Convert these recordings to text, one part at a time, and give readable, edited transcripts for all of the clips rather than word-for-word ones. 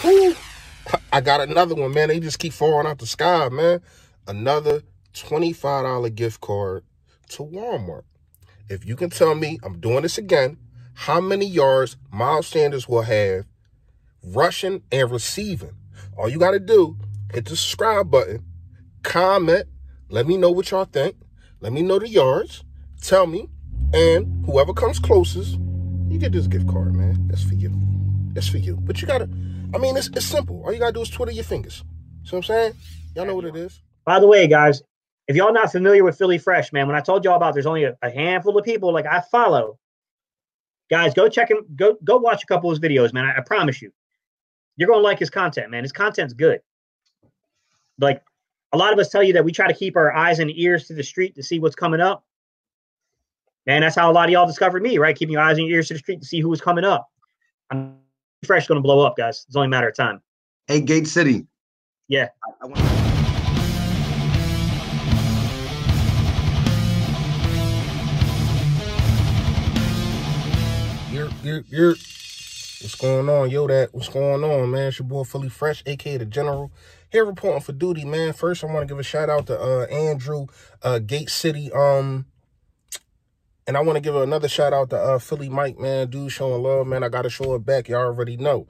Ooh, I got another one, man. They just keep falling out the sky, man. Another $25 gift card to Walmart. If you can tell me, I'm doing this again, how many yards Miles Sanders will have rushing and receiving. All you got to do, hit the subscribe button, comment, let me know what y'all think. Let me know the yards. Tell me. And whoever comes closest, you get this gift card, man. That's for you. That's for you. But you got to, I mean, it's simple. All you got to do is twiddle your fingers. See what I'm saying? Y'all know what it is. By the way, guys, if y'all not familiar with Philly Fresh, man, when I told y'all about there's only a handful of people like I follow, guys, go check him. Go watch a couple of his videos, man. I promise you. You're going to like his content, man. His content's good. Like, a lot of us tell you that we try to keep our eyes and ears to the street to see what's coming up. Man, that's how a lot of y'all discovered me, right? Keeping your eyes and your ears to the street to see who was coming up. I'm Fresh going to blow up, guys. It's only a matter of time. Hey, Gate City. Yeah. You're what's going on, yo? What's going on, man? It's your boy Philly Fresh, aka the General, here reporting for duty, man. First, I want to give a shout out to Andrew, Gate City, and I want to give another shout out to Philly Mike, man. Dude showing love, man. I gotta show it back. Y'all already know.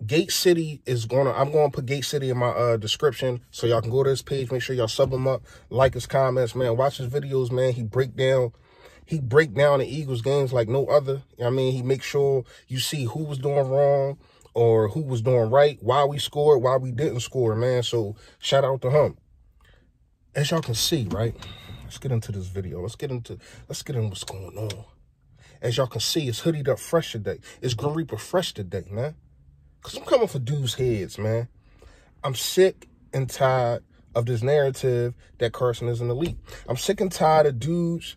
Gate City I'm gonna put Gate City in my description so y'all can go to his page. Make sure y'all sub him up, like his comments, man. Watch his videos, man. He break down the Eagles games like no other. I mean, he makes sure you see who was doing wrong or who was doing right, why we scored, why we didn't score, man. So shout out to him. As y'all can see, right? Let's get into this video. Let's get into what's going on. As y'all can see, it's hoodied up fresh today. It's Grim Reaper fresh today, man. Because I'm coming for dudes' heads, man. I'm sick and tired of this narrative that Carson is an elite. I'm sick and tired of dudes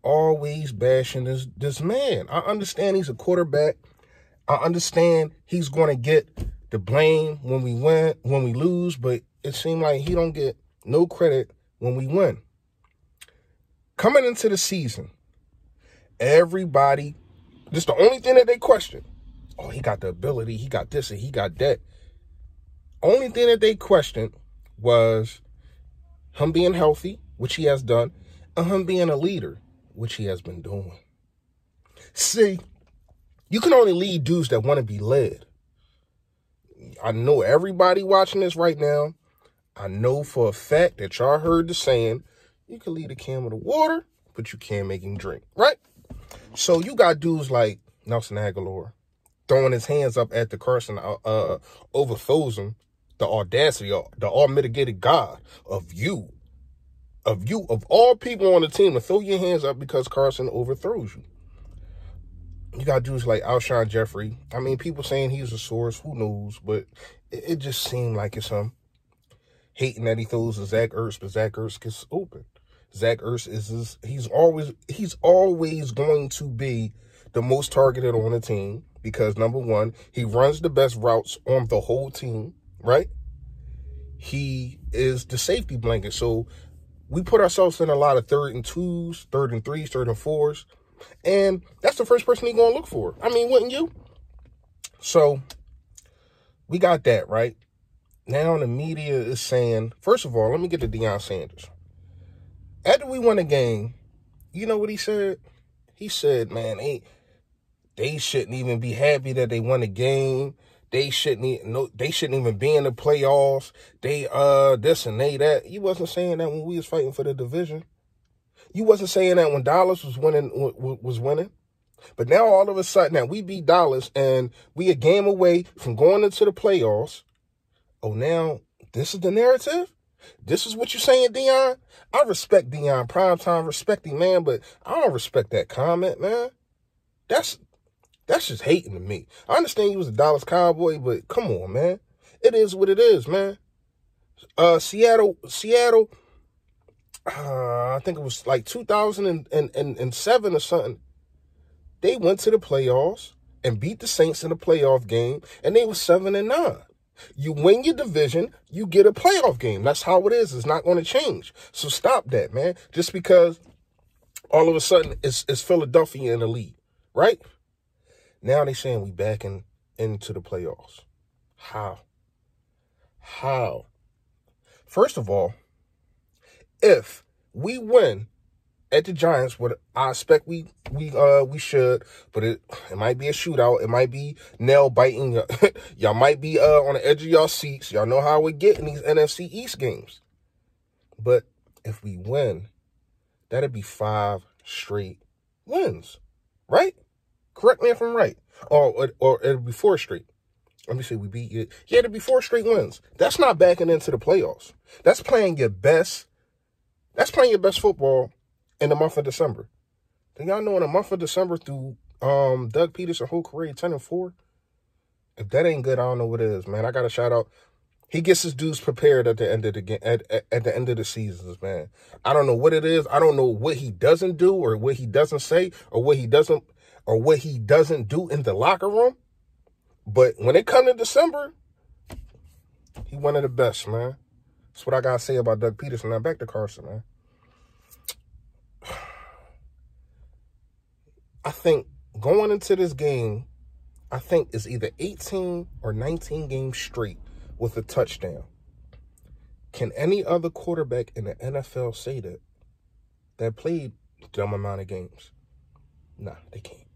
always bashing this man. I understand he's a quarterback. I understand he's going to get the blame when we win, when we lose, but it seemed like he don't get no credit when we win. Coming into the season, everybody, this is the only thing that they question. Oh, he got the ability, he got this and he got that. Only thing that they questioned was him being healthy, which he has done, and him being a leader, which he has been doing. See, you can only lead dudes that want to be led. I know everybody watching this right now, I know for a fact that y'all heard the saying, you can lead a camel to water, but you can't make him drink, right? So you got dudes like Nelson Aguilar throwing his hands up at the Carson overthrows him, the audacity, the all-mitigated God of all people on the team to throw your hands up because Carson overthrows you. You got dudes like Alshon Jeffrey. I mean, people saying he's a source, who knows, but it just seemed like it's him hating that he throws to Zach Ertz, but Zach Ertz gets open. Zach Ertz he's always going to be the most targeted on the team because, number one, he runs the best routes on the whole team, right? He is the safety blanket. So we put ourselves in a lot of 3rd and 2s, 3rd and 3s, 3rd and 4s, and that's the first person he's going to look for. I mean, wouldn't you? So we got that, right? Now the media is saying, first of all, let me get to Deion Sanders. After we won the game, you know what he said? He said, man, they shouldn't even be happy that they won the game. They shouldn't even be in the playoffs. They this and they that. You wasn't saying that when we was fighting for the division. You wasn't saying that when Dallas was winning. But now all of a sudden that we beat Dallas and we a game away from going into the playoffs. Oh, now this is the narrative? This is what you're saying, Deion? I respect Deion primetime, respecting man, but I don't respect that comment, man. That's just hating to me. I understand you was a Dallas Cowboy, but come on, man. It is what it is, man. Seattle, I think it was like 2007 or something. They went to the playoffs and beat the Saints in a playoff game, and they were 7-9. You win your division, you get a playoff game. That's how it is. It's not going to change. So stop that, man. Just because all of a sudden it's Philadelphia in the lead, right? Now they saying we backing into the playoffs. How? First of all, if we win at the Giants, what I expect we should, but it might be a shootout. It might be nail biting. Y'all might be on the edge of y'all seats. Y'all know how we get in these NFC East games. But if we win, that'd be 5 straight wins, right? Correct me if I'm right. Or it'd be 4 straight. Let me see, we beat you. Yeah, it'd be 4 straight wins. That's not backing into the playoffs. That's playing your best. That's playing your best football in the month of December. Do y'all know in the month of December through Doug Peterson's whole career, 10-4? If that ain't good, I don't know what is, man. I got to shout out. He gets his dudes prepared at the end of the game, at the end of the seasons, man. I don't know what it is. I don't know what he doesn't do or what he doesn't say or what he doesn't do in the locker room. But when it comes to December, he one of the best, man. That's what I got to say about Doug Peterson. Now back to Carson, man. I think going into this game, I think it's either 18 or 19 games straight with a touchdown. Can any other quarterback in the NFL say that played dumb amount of games? Nah, they can't.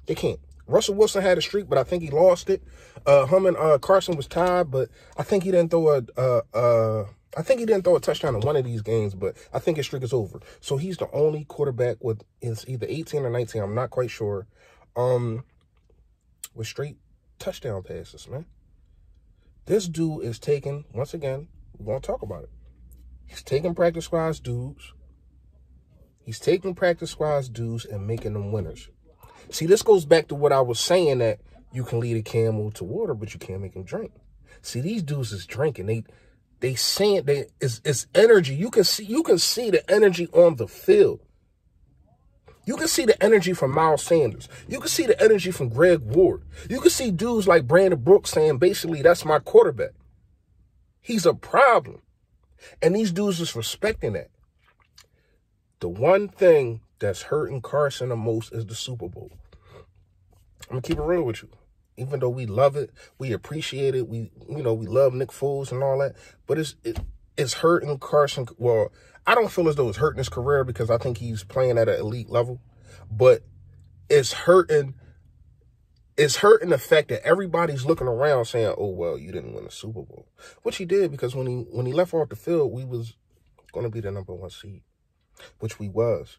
They can't. Russell Wilson had a streak, but I think he lost it. Him and Carson was tied, but I think he didn't throw a touchdown in one of these games, but I think his streak is over. So he's the only quarterback with it's either 18 or 19, I'm not quite sure, with straight touchdown passes, man. This dude is taking, once again, we're going to talk about it. He's taking practice squad dudes. He's taking practice squad dudes and making them winners. See, this goes back to what I was saying, that you can lead a camel to water, but you can't make him drink. See, these dudes is drinking. They saying it's energy. You can see the energy on the field. You can see the energy from Miles Sanders. You can see the energy from Greg Ward. You can see dudes like Brandon Brooks saying, basically, that's my quarterback. He's a problem. And these dudes is respecting that. The one thing that's hurting Carson the most is the Super Bowl. I'm going to keep it real with you. Even though we love it, we appreciate it, we love Nick Foles and all that, but it's hurting Carson. Well, I don't feel as though it's hurting his career because I think he's playing at an elite level, but it's hurting the fact that everybody's looking around saying, oh, well, you didn't win the Super Bowl, which he did, because when he left off the field, we was going to be the #1 seed, which we was.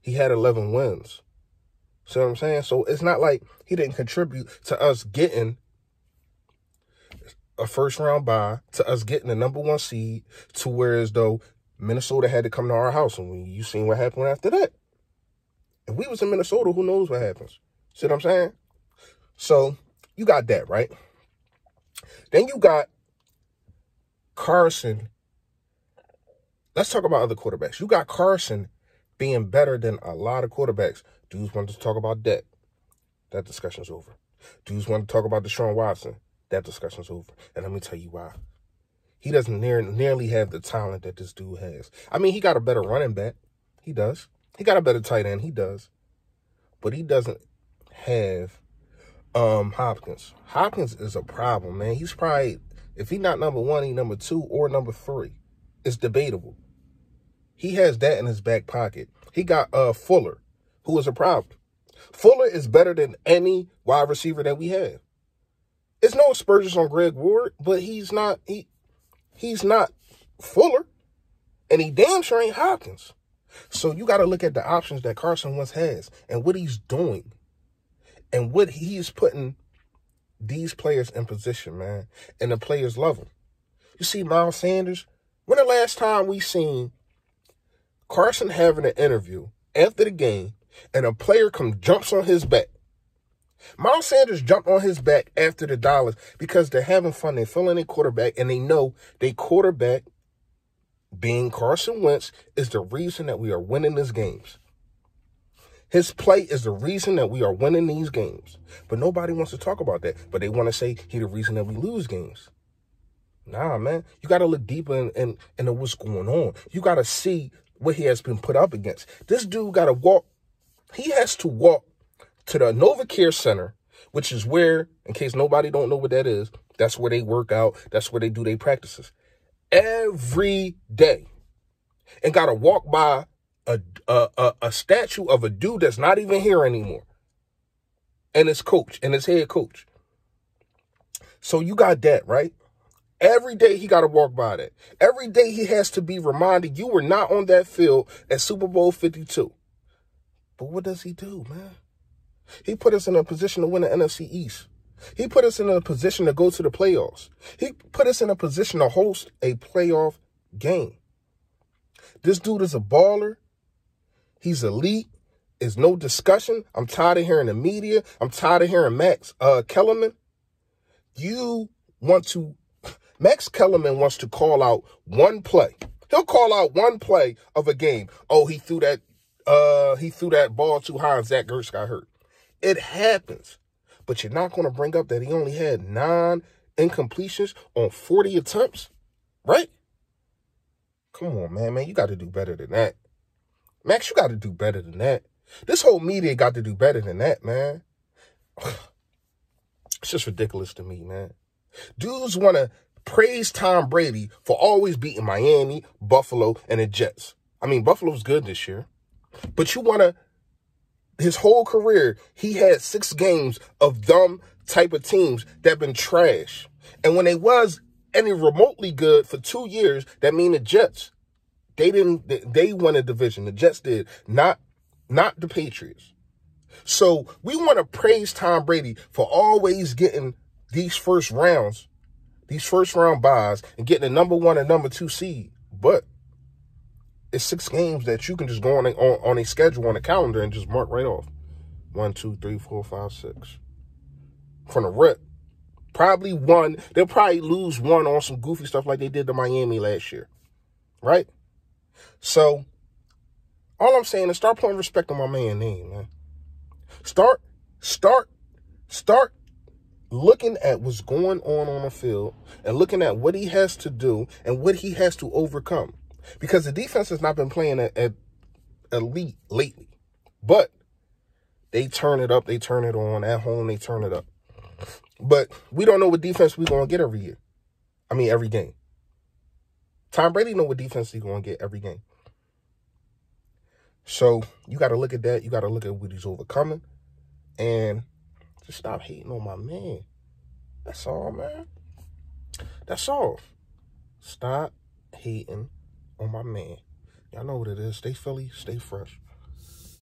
He had 11 wins. See what I'm saying? So it's not like he didn't contribute to us getting a first-round bye, to us getting the #1 seed, to where as though Minnesota had to come to our house. And you seen what happened after that. If we was in Minnesota, who knows what happens? See what I'm saying? So you got that, right? Then you got Carson. Let's talk about other quarterbacks. You got Carson being better than a lot of quarterbacks. Dudes want to talk about that. That discussion's over. Dudes want to talk about Deshaun Watson. That discussion's over. And let me tell you why. He doesn't nearly have the talent that this dude has. I mean, he got a better running back. He does. He got a better tight end. He does. But he doesn't have Hopkins. Hopkins is a problem, man. He's probably, if he's not #1, he's #2 or #3. It's debatable. He has that in his back pocket. He got Fuller, who is a problem. Fuller is better than any wide receiver that we have. It's no aspersions on Greg Ward, but he's not Fuller, and he damn sure ain't Hopkins. So you got to look at the options that Carson Wentz has and what he's doing and what he's putting these players in position, man, and the players love him. You see Miles Sanders, when the last time we seen Carson having an interview after the game and a player jumps on his back? Miles Sanders jumped on his back after the Dollars because they're having fun. They're feeling their quarterback, and they know their quarterback, being Carson Wentz, is the reason that we are winning these games. His play is the reason that we are winning these games. But nobody wants to talk about that. But they want to say he's the reason that we lose games. Nah, man. You got to look deeper into what's going on. You got to see what he has been put up against. This dude got to walk. He has to walk to the NovaCare Center, which is where, in case nobody don't know what that is, that's where they work out. That's where they do their practices every day, and got to walk by a statue of a dude that's not even here anymore, and his coach and his head coach. So you got that, right? Every day he got to walk by that. Every day he has to be reminded you were not on that field at Super Bowl 52. But what does he do, man? He put us in a position to win the NFC East. He put us in a position to go to the playoffs. He put us in a position to host a playoff game. This dude is a baller. He's elite. There's no discussion. I'm tired of hearing the media. I'm tired of hearing Max Kellerman. Max Kellerman wants to call out one play. He'll call out one play of a game. Oh, he threw that ball too high and Zach Ertz got hurt. It happens. But you're not going to bring up that he only had 9 incompletions on 40 attempts, right? Come on, man. You got to do better than that. Max, you got to do better than that. This whole media got to do better than that, man. It's just ridiculous to me, man. Dudes want to praise Tom Brady for always beating Miami, Buffalo, and the Jets. I mean, Buffalo's good this year. But you want to, his whole career, he had 6 games of dumb type of teams that been trash. And when they was any remotely good for 2 years, that mean the Jets. They won a division. The Jets did, not the Patriots. So we want to praise Tom Brady for always getting these first round buys and getting the number 1 and number 2 seed. But it's 6 games that you can just go on a schedule on a calendar and just mark right off. 1, 2, 3, 4, 5, 6. From the rip. Probably one. They'll probably lose one on some goofy stuff like they did to Miami last year. Right? So, all I'm saying is start putting respect on my man's name, man. Start looking at what's going on the field and looking at what he has to do and what he has to overcome. Because the defense has not been playing at elite lately. But they turn it up, they turn it on. At home, they turn it up. But we don't know what defense we're going to get every year. I mean, every game. Tom Brady know what defense he's going to get every game. So you got to look at that. You got to look at what he's overcoming. And just stop hating on my man. That's all, man. That's all. Stop hating on my man. Y'all know what it is. Stay Philly, stay fresh.